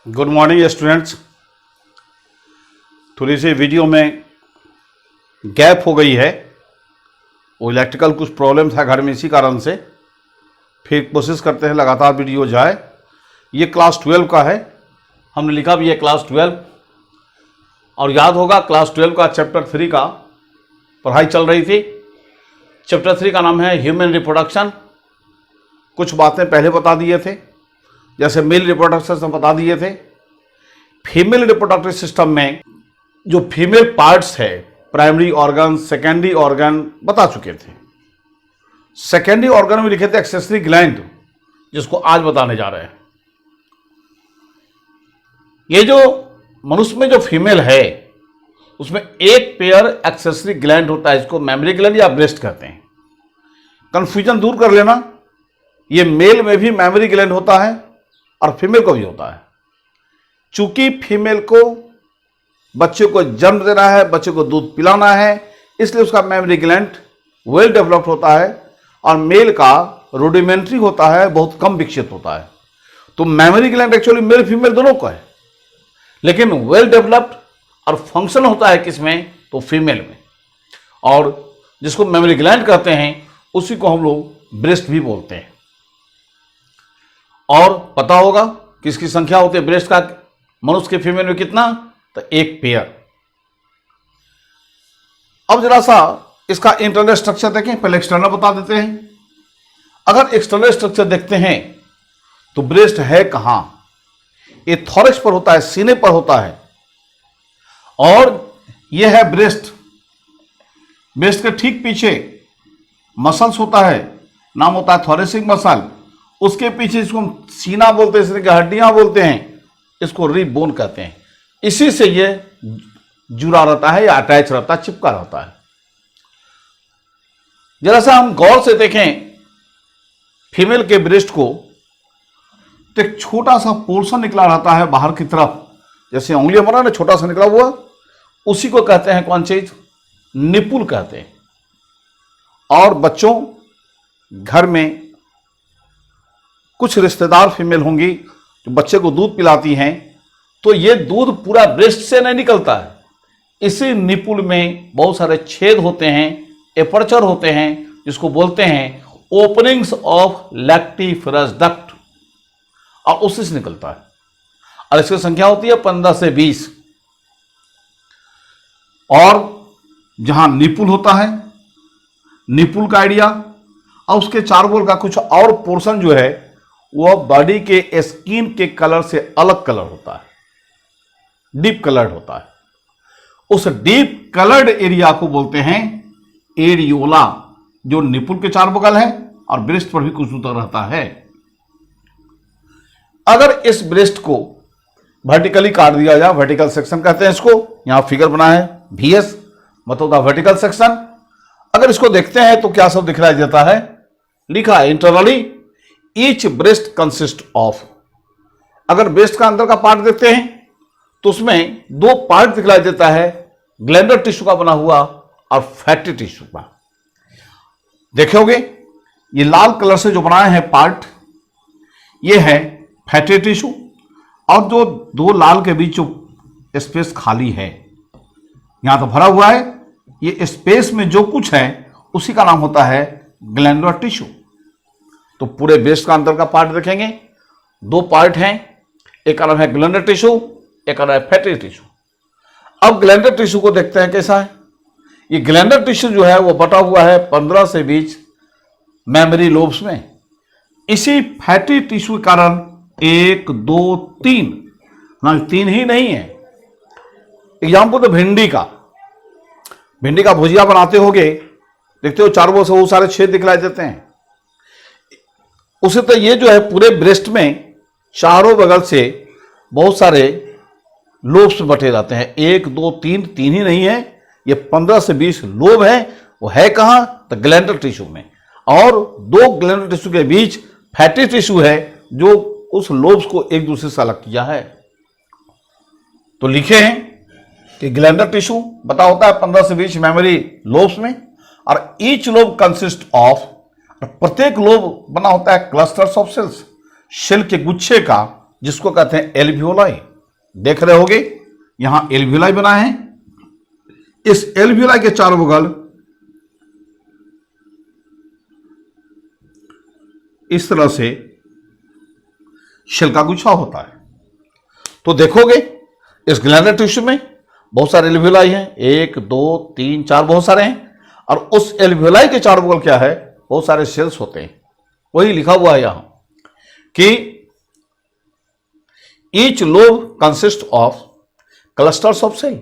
Good morning students. थोड़ी सी video में gap हो गई है, वो इलेक्ट्रिकल कुछ प्रॉब्लम था घर में, इसी कारण से फिर कोशिश करते हैं लगातार वीडियो जाए। ये क्लास 12 का है, हमने लिखा भी है क्लास 12, और याद होगा क्लास 12 का चैप्टर 3 का पढ़ाई चल रही थी। चैप्टर 3 का नाम है ह्यूमन रिप्रोडक्शन। कुछ बातें पहले बता दिए थे, जैसे मेल रिप्रोडक्शन से बता दिए थे। फीमेल रिप्रोडक्टिव सिस्टम में जो फीमेल पार्ट्स है, प्राइमरी ऑर्गन, सेकेंडरी ऑर्गन बता चुके थे। सेकेंडरी ऑर्गन में लिखे थे एक्सेसरी ग्लैंड, जिसको आज बताने जा रहे हैं। ये जो मनुष्य में जो फीमेल है उसमें एक पेयर एक्सेसरी ग्लैंड होता है, इसको मेमरी ग्लैंड या ब्रेस्ट कहते हैं। कंफ्यूजन दूर कर लेना, ये मेल में भी मेमरी ग्लैंड होता है और फीमेल को भी होता है। चूंकि फीमेल को बच्चे को जन्म देना है, बच्चे को दूध पिलाना है, इसलिए उसका मेमरी ग्लैंड वेल डेवलप्ड होता है, और मेल का रूडिमेंट्री होता है, बहुत कम विकसित होता है। तो mammary gland actually male female दोनों का है, लेकिन वेल डेवलप्ड और फंक्शन होता है किसमें, तो फीमेल में। और जिसको मेमरी ग्लैंड कहते हैं उसी को हम लोग ब्रेस्ट भी बोलते हैं। और पता होगा किसकी संख्या होती है ब्रेस्ट का मनुष्य के फीमेल में कितना, तो एक पेयर। अब जरा सा इसका इंटरनल स्ट्रक्चर देखें, पहले एक्सटर्नल बता देते हैं। अगर एक्सटर्नल स्ट्रक्चर देखते हैं तो ब्रेस्ट है कहां, ये थॉरक्स पर होता है, सीने पर होता है, और यह है ब्रेस्ट। ब्रेस्ट के ठीक पीछे मसल्स होता है, नाम होता है थोरेसिक मसल। उसके पीछे इसको हम सीना बोलते हैं, इस तरह की हड्डियां बोलते हैं, इसको रिब बोन कहते हैं। इसी से ये जुड़ा रहता है या अटैच रहता है, चिपका रहता है। जरा सा हम गौर से देखें फीमेल के ब्रेस्ट को, तो एक छोटा सा पोर्शन निकला रहता है बाहर की तरफ, जैसे उंगली हमारा ना छोटा सा निकला हुआ, उसी को कहते हैं कौन चीज, निपुल कहते हैं। और बच्चों, घर में कुछ रिश्तेदार फीमेल होंगी जो बच्चे को दूध पिलाती हैं, तो ये दूध पूरा ब्रेस्ट से नहीं निकलता है। इसी निपुल में बहुत सारे छेद होते हैं, एपर्चर होते हैं, जिसको बोलते हैं ओपनिंग्स ऑफ लैक्टिफरस डक्ट, और उसी से निकलता है। और इसकी संख्या होती है 15 से 20। और जहां निपुल होता है, निपुल का आइडिया, और उसके चारों ओर का कुछ और पोर्शन जो है वह बॉडी के स्किन के कलर से अलग कलर होता है, डीप कलर्ड होता है। उस डीप कलर्ड एरिया को बोलते हैं एरियोला, जो निपुल के चार बगल है और ब्रेस्ट पर भी कुछ दूर रहता है। अगर इस ब्रेस्ट को वर्टिकली काट दिया जाए, वर्टिकल सेक्शन कहते हैं इसको, यहां फिगर बना है VS, मतलब द वर्टिकल सेक्शन। अगर इसको देखते हैं तो क्या सब दिखलाई देता है, लिखा है internally each breast consist of. अगर ब्रेस्ट का अंदर का पार्ट देखते हैं तो उसमें दो पार्ट दिखलाई देता है, ग्लैंडर टिश्यू का बना हुआ और फैटी टिश्यू का। देखोगे ये लाल कलर से जो बनाए हैं पार्ट, ये है फैटी टिश्यू, और जो दो लाल के बीच जो स्पेस खाली है, यहां तो भरा हुआ है, ये स्पेस में जो कुछ है उसी का नाम होता है ग्लैंडुलर टिश्यू। तो पूरे ब्रेस्ट का अंदर का पार्ट देखेंगे, दो पार्ट हैं, एक का नाम है ग्लैंडुलर टिश्यू, एक का नाम है फैटी टिश्यू। अब ग्लैंडुलर टिश्यू को देखते हैं कैसा है। ये ग्लैंडुलर टिश्यू जो है वो बटा हुआ है 15 से 20 मेमरी लोब्स में। इसी फैटी टिश्यू के कारण 1, 2, 3, ना 3 ही नहीं है। एग्जाम्पल तो भिंडी का भुजिया बनाते होगे, देखते हो चारों ओर से बहुत सारे छेद दिखलाई देते हैं। उसी तरह ये जो है पूरे ब्रेस्ट में चारों बगल से बहुत सारे लोब्स बटे जाते हैं, 1, 2, 3 ही नहीं है, ये 15 से 20 लोब है। वो है कहां, तो ग्लैंडुलर टिश्यू में, और दो ग्लैंडुलर टिश्यू के बीच फैटी टिश्यू है जो उस लोब्स को एक दूसरे से अलग किया है। तो लिखे हैं कि ग्लैंडुलर टिश्यू बता होता है 15 से 20 मेमरी लोब्स में, और ईच लोब कंसिस्ट ऑफ, प्रत्येक लोब बना होता है क्लस्टर्स ऑफ सेल्स, सेल के गुच्छे का जिसको कहते हैं एल्वियोलाई। देख रहे होगे यहां एल्वियोलाई बना है। इस एल्वियोलाई के चारों बगल इस तरह से शेल का गुच्छा होता है। तो देखोगे इस ग्लैंडुलर टिश्यू में बहुत सारे एल्वियोलाई हैं, 1 2 3 4 बहुत सारे हैं। और उस एल्वियोलाई के चारों बगल क्या है, बहुत सारे सेल्स होते हैं। वही लिखा हुआ है यहां कि each lobe consist of clusters of cell,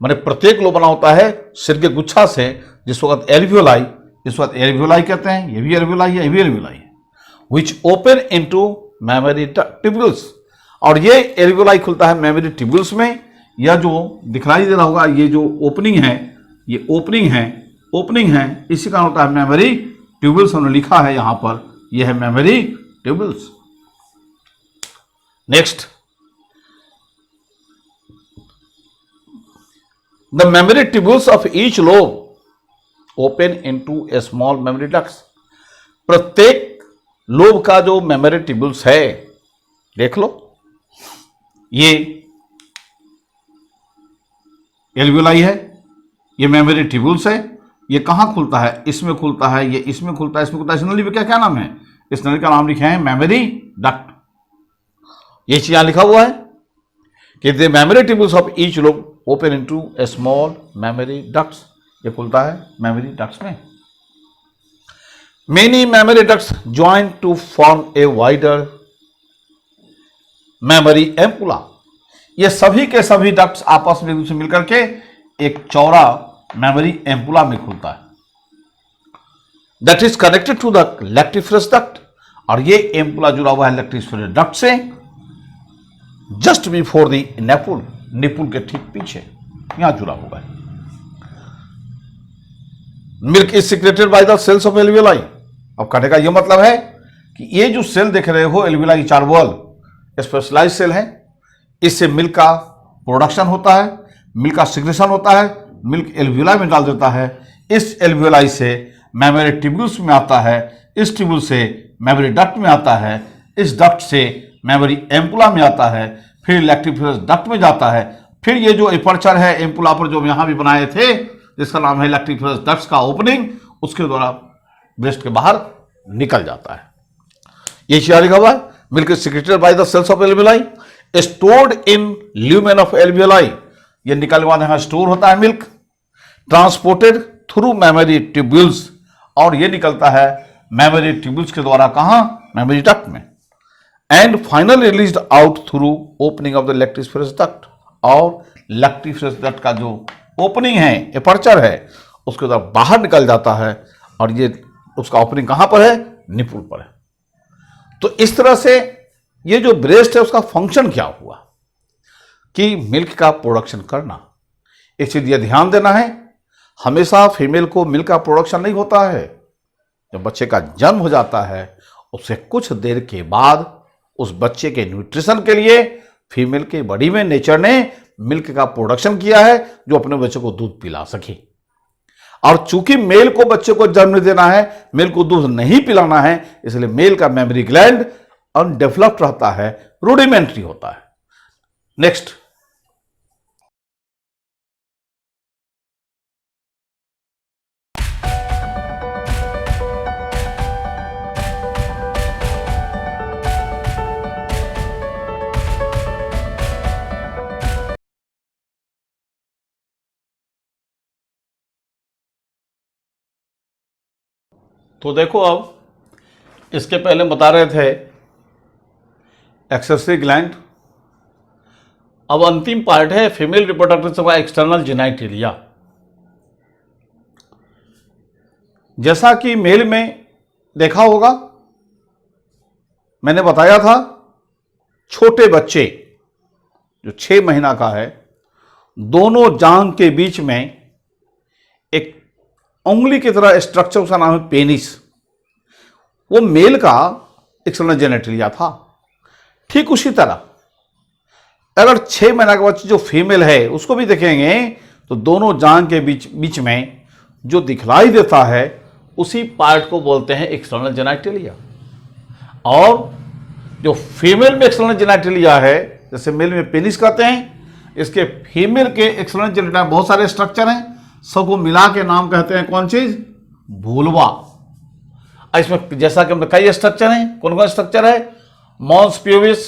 माने प्रत्येक लोब बना होता है सिर के गुच्छा से, जिस वक्त एल्वियोलाई, इस वक्त एल्वियोलाई कहते हैं। ये भी एल्वियोलाई है, ये भी एल्वियोलाई है। Which open into memory tubules, और ये एल्वियोलाई खुलता है मेमोरी ट्यूब्यूल्स में। यह जो दिखलाई दे रहा होगा, ये जो ओपनिंग है, ये ओपनिंग है, इसी का होता है मेमोरी ट्यूब्यूल्स। हमने लिखा है यहां पर, यह है mammary tubules. Next, the mammary tubules of each lobe open into a small mammary ducts. प्रत्येक लोब का जो मेमोरी ट्यूब्यूल्स है, देख लो, ये एल्वियोलाई है, ये मेमोरी ट्यूब्यूल्स है। ये कहां खुलता है, इसमें खुलता है, ये इसमें खुलता है, इसमें खुलता है। इस नली में क्या नाम है, इस नली का नाम लिखे हैं मेमोरी डक्ट। ये चीज यहां लिखा हुआ है कि the mammary tubules of each lobe open into a small mammary ducts. ये खुलता है मेमोरी डक्ट्स में। Many mammary ducts join to form a wider mammary ampulla. ये सभी के सभी डक्ट्स आपस में एक दूसरे मिलकर के एक चौड़ा मेमोरी एम्पुला में खुलता है, that is connected to the lactiferous duct. और ये एम्पुला जुड़ा हुआ है लैक्टिफरस डक्ट से just before the nipple, nipple के ठीक पीछे यहां जुड़ा हुआ है। Milk is secreted by the cells of alveoli. अब कहने का यह मतलब है कि ये जो सेल देख रहे हो एल्वियोलाई की चार वॉल, स्पेशलाइज सेल है। इससे मिल्क का प्रोडक्शन होता है, मिल्क का सिक्रेशन होता है, मिल्क एल्वियोलाई में डाल देता है। इस एल्वियोलाई से मेमोरी ट्यूब्यूल्स में आता है, इस ट्यूब्यूल से मेमोरी डक्ट में आता है, इस डक्ट से मेमोरी एम्पुला में आता है, फिर लैक्टिफरस डक्ट में जाता है। फिर ये जो एपर्चर है एम्पुला पर जो हम यहां भी बनाए थे, जिसका नाम है लैक्टिफरस डक्ट का ओपनिंग, उसके द्वारा ब्रेस्ट के बाहर निकल जाता है। ये क्या लिखा हुआ है, milk is secreted by the cells of alveoli stored in lumen of alveoli. ये निकलने बाद यहां स्टोर होता है milk, transported through mammary tubules, और ये निकलता है मेमोरी ट्यूब्यूल्स के द्वारा कहां, मेमोरी डक्ट में, and finally released out through opening of the lactiferous duct. और लैक्टिफरस डक्ट का जो ओपनिंग है, एपर्चर है, उसके द्वारा बाहर निकल जाता है। और ये उसका ओपनिंग कहां पर है, निपुल पर है। तो इस तरह से ये जो ब्रेस्ट है उसका फंक्शन क्या हुआ कि मिल्क का प्रोडक्शन करना। एक चीज ये ध्यान देना है, हमेशा फीमेल को मिल्क का प्रोडक्शन नहीं होता है। जब बच्चे का जन्म हो जाता है उससे कुछ देर के बाद उस बच्चे के न्यूट्रिशन के लिए फीमेल के बॉडी में नेचर ने मिल्क का प्रोडक्शन किया है, जो अपने बच्चे को दूध पिला सके। और चूंकि मेल को बच्चे को जन्म देना है, मेल को दूध नहीं पिलाना है, इसलिए मेल का मेमोरी ग्लैंड अनडेवलप्ड रहता है, रूडिमेंट्री होता है। नेक्स्ट, तो देखो अब इसके पहले बता रहे थे एक्सेसरी ग्लैंड। अब अंतिम पार्ट है फीमेल रिप्रोडक्टिव सिस्टम का एक्सटर्नल जेनिटलिया। जैसा कि मेल में देखा होगा, मैंने बताया था छोटे बच्चे जो 6 महीना का है, दोनों जांघ के बीच में एक उंगली की तरह स्ट्रक्चर, उसका नाम है पेनिस। वो मेल का एक्सटर्नल जेनिटलिया था। ठीक उसी तरह अगर 6 महीना का बच्चा जो फीमेल है उसको भी देखेंगे तो दोनों जांघ के बीच में जो दिखलाई देता है उसी पार्ट को बोलते हैं एक्सटर्नल जेनिटलिया। और जो फीमेल में एक्सटर्नल जेनिटलिया है, जैसे मेल में पेनिस कहते हैं, इसके फीमेल के एक्सटर्नल जेनिटलिया बहुत सारे स्ट्रक्चर हैं, सबको मिला के नाम कहते हैं कौन चीज? वुल्वा। इसमें जैसा कि हमने कई स्ट्रक्चर हैं, कौन कौन स्ट्रक्चर है? Mons pubis,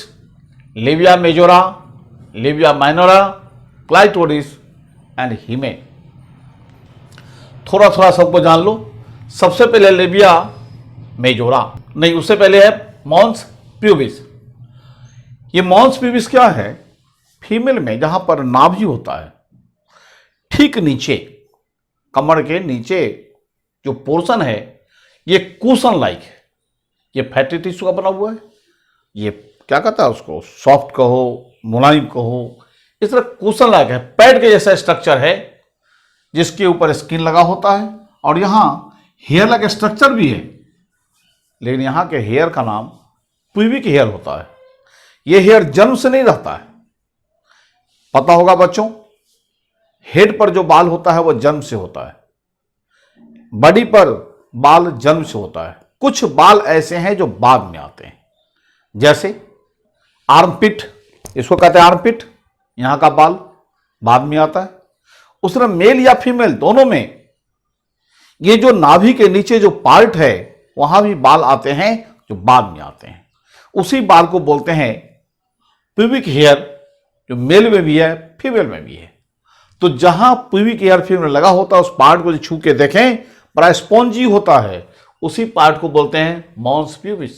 labia majora, labia minora, clitoris and hymen. थोड़ा थोड़ा सबको जान लो। सबसे पहले लेबिया मेजोरा, नहीं उससे पहले है मॉन्स प्यूबिस। ये मॉन्स प्यूबिस क्या है? फीमेल में जहां पर नाभि होता है, ठीक नीचे कमर के नीचे जो पोर्शन है, ये कुशन लाइक है। ये फैटी टिश्यू का बना हुआ है। ये क्या कहता है उसको? सॉफ्ट कहो, मुलायम कहो, इस तरह कुशन लाइक है, पैड के जैसा स्ट्रक्चर है, जिसके ऊपर स्किन लगा होता है और यहां हेयर लाइक स्ट्रक्चर भी है। लेकिन यहां के हेयर का नाम प्यूबिक हेयर होता है। यह हेयर जन्म से नहीं रहता है। पता होगा बच्चों, हेड पर जो बाल होता है वह जन्म से होता है, बॉडी पर बाल जन्म से होता है। कुछ बाल ऐसे हैं जो बाद में आते हैं, जैसे आर्मपिट, इसको कहते हैं आर्मपिट, यहां का बाल बाद में आता है। उस तरह मेल या फीमेल दोनों में ये जो नाभि के नीचे जो पार्ट है, वहां भी बाल आते हैं जो बाद में आते हैं। उसी बाल को बोलते हैं प्यूबिक हेयर, जो मेल में भी है फीमेल में भी है। तो जहां प्यूबिक हेयर फीमेल में लगा होता है, उस पार्ट को छू के देखें, बड़ा स्पॉन्जी होता है, उसी पार्ट को बोलते हैं मॉन्स प्यूबिस।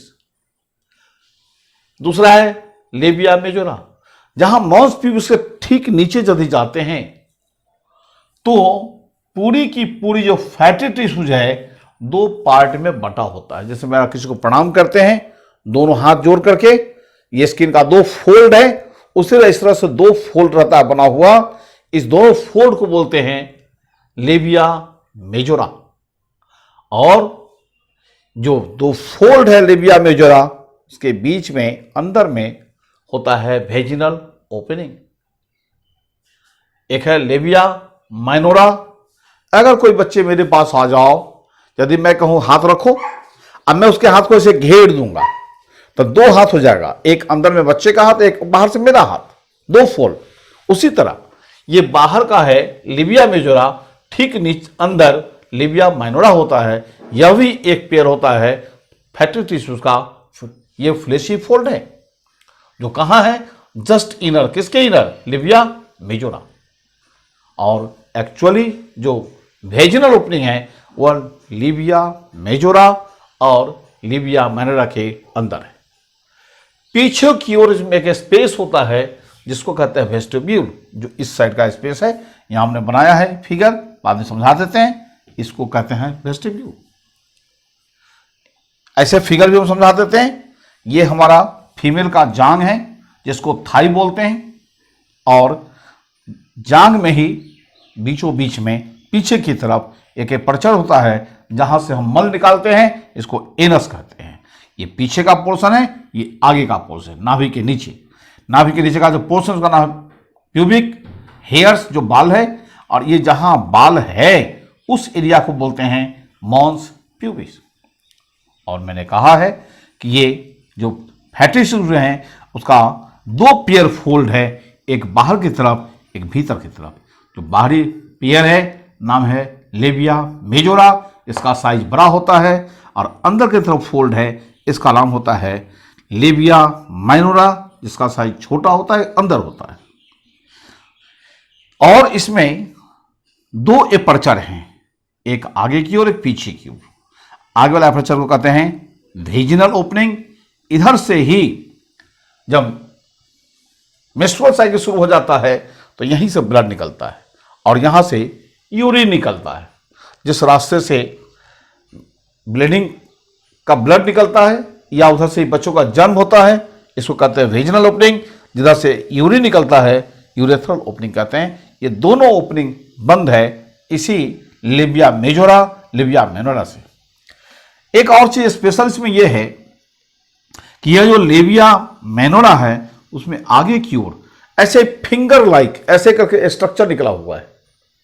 दूसरा है लेबिया मेजोरा। जहां मॉन्स प्यूबिस के ठीक नीचे यदि जाते हैं तो पूरी की पूरी जो फैटी टिश्यूज है दो पार्ट में बटा होता है। जैसे मेरा किसी को प्रणाम करते हैं, दोनों हाथ जोड़ करके, ये स्किन का दो फोल्ड है, उसी इस तरह से दो फोल्ड रहता है बना हुआ। इस दोनों फोल्ड को बोलते हैं लेबिया मेजोरा। और जो दो फोल्ड है लेबिया मेजोरा, उसके बीच में अंदर में होता है वेजिनल ओपनिंग। एक है लेबिया माइनोरा। अगर कोई बच्चे मेरे पास आ जाओ, यदि मैं कहूं हाथ रखो, अब मैं उसके हाथ को ऐसे घेर दूंगा तो दो हाथ हो जाएगा, एक अंदर में बच्चे का हाथ, एक बाहर से मेरा हाथ, दो फोल्ड। उसी तरह ये बाहर का है लेबिया मेजोरा, ठीक नीचे अंदर लेबिया माइनोरा होता है। यह भी एक पेयर होता है फैटी टिश्यूज का। ये फ्लेशी फोल्ड है जो कहां है? Just inner. किसके इनर? Labia majora. और एक्चुअली जो वेजिनल ओपनिंग है वह लेबिया मेजोरा और लेबिया माइनोरा के अंदर है। पीछे की ओर इसमें एक स्पेस होता है जिसको कहते हैं वेस्टिब्यूल, जो इस साइड का स्पेस है। यहां हमने बनाया है फिगर, बाद में समझा देते हैं। इसको कहते हैं वेस्टिब्यूल। ऐसे फिगर भी हम समझा देते हैं। ये हमारा फीमेल का जांग है जिसको थाई बोलते हैं, और जांग में ही बीचों बीच में पीछे की तरफ एक पर्चर होता है जहां से हम मल निकालते हैं, इसको एनस कहते हैं। ये पीछे का पोर्शन है, ये आगे का पोर्शन, नाभि के नीचे। नाभि के नीचे का जो पोर्शन उसका नाम प्यूबिक हेयर्स, जो बाल है, और ये जहां बाल है उस एरिया को बोलते हैं मॉन्स प्यूबिस। और मैंने कहा है कि ये जो फैटी टिश्यू हैं उसका दो पेयर फोल्ड है, एक बाहर की तरफ, एक भीतर की तरफ। जो बाहरी पेयर है नाम है लेबिया मेजोरा, इसका साइज बड़ा होता है, और अंदर की तरफ फोल्ड है, इसका नाम होता है लेबिया माइनोरा, जिसका साइज छोटा होता है, अंदर होता है। और इसमें दो एपर्चर हैं, एक आगे की ओर, एक पीछे की ओर। आगे वाला एपर्चर को कहते हैं वेजिनल ओपनिंग। इधर से ही जब मेंस्ट्रुअल साइकिल शुरू हो जाता है तो यहीं से ब्लड निकलता है, और यहां से यूरिन निकलता है। जिस रास्ते से ब्लीडिंग का ब्लड निकलता है या उधर से बच्चों का जन्म होता है, इसको कहते हैं वेजिनल ओपनिंग। जिधर से यूरिन निकलता है यूरेथ्रल ओपनिंग कहते हैं। ये दोनों ओपनिंग बंद है इसी लेबिया मेजोरा, लेबिया माइनोरा से। एक और चीज स्पेशल इसमें यह है कि यह जो लेबिया माइनोरा है उसमें आगे की ओर ऐसे फिंगर लाइक ऐसे करके स्ट्रक्चर निकला हुआ है,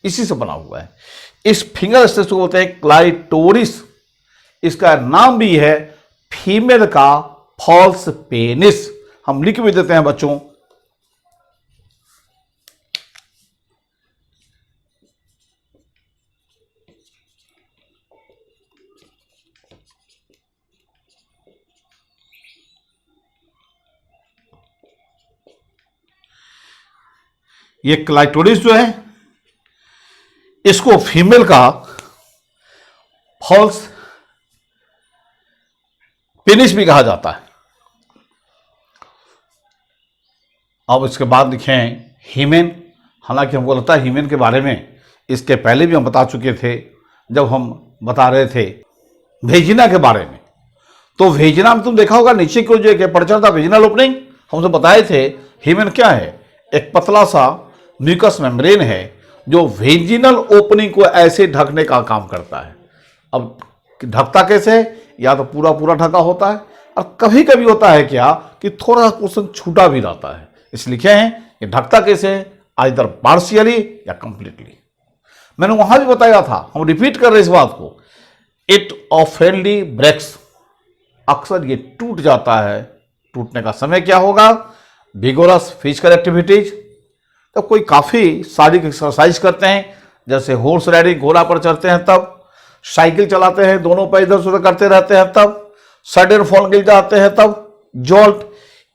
इसी से बना हुआ है। इस फिंगर स्ट्रक्चर को बोलते हैं क्लाइटोरिस। इसका नाम भी है फीमेल का फॉल्स पेनिस। हम लिख भी देते हैं बच्चों। ये क्लाइटोरिस जो है, इसको फीमेल का फॉल्स पेनिस भी कहा जाता है। अब इसके बाद लिखें हीमेन। हालांकि हमको लगता है हीमेन के बारे में इसके पहले भी हम बता चुके थे जब हम बता रहे थे वेजिना के बारे में। तो वेजिना में तुम देखा होगा नीचे को जो एक पर्चा था वेजिनल ओपनिंग, हमसे बताए थे। हीमेन क्या है? एक पतला सा म्यूकस मेम्ब्रेन है जो वेजिनल ओपनिंग को ऐसे ढकने का काम करता है। अब ढकता कैसे है? या तो पूरा पूरा ढका होता है, और कभी कभी होता है क्या कि थोड़ा पोर्शन छूटा भी रहता है। इसलिए लिखे हैं ये ढकता कैसे है, आइदर पार्शियली या कंप्लीटली। मैंने वहां भी बताया था, हम रिपीट कर रहे इस बात को। इट ऑफेनली ब्रेक्स, अक्सर ये टूट जाता है। टूटने का समय क्या होगा? विगोरस फिजिकल एक्टिविटीज, तो कोई काफी शारीरिक एक्सरसाइज करते हैं, जैसे हॉर्स राइडिंग, घोड़ा पर चढ़ते हैं तब, साइकिल चलाते हैं, दोनों पैर इधर से उधर करते रहते हैं तब, सडन फॉल गिर जाते हैं तब, जॉल्ट,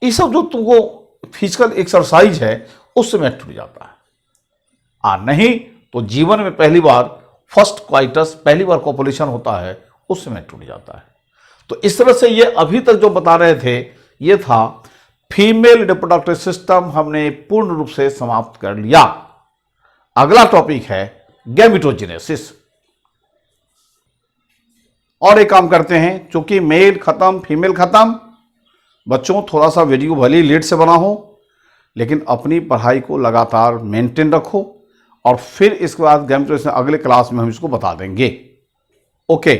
ये सब जो तुमको फिजिकल एक्सरसाइज है उस समय टूट जाता है। नहीं तो जीवन में पहली बार फर्स्ट क्वाइटस, पहली बार कॉपुलेशन होता है, उस समय टूट जाता है। तो इस तरह से ये अभी तक जो बता रहे थे ये था फीमेल रिप्रोडक्टिव सिस्टम, हमने पूर्ण रूप से समाप्त कर लिया। अगला टॉपिक है गैमेटोजेनेसिस। और एक काम करते हैं, चूंकि मेल खत्म फीमेल खत्म, बच्चों थोड़ा सा वीडियो भले ही लेट से बना हो लेकिन अपनी पढ़ाई को लगातार मेंटेन रखो, और फिर इसके बाद गैमेटोजेनेसिस अगले क्लास में हम इसको बता देंगे। ओके।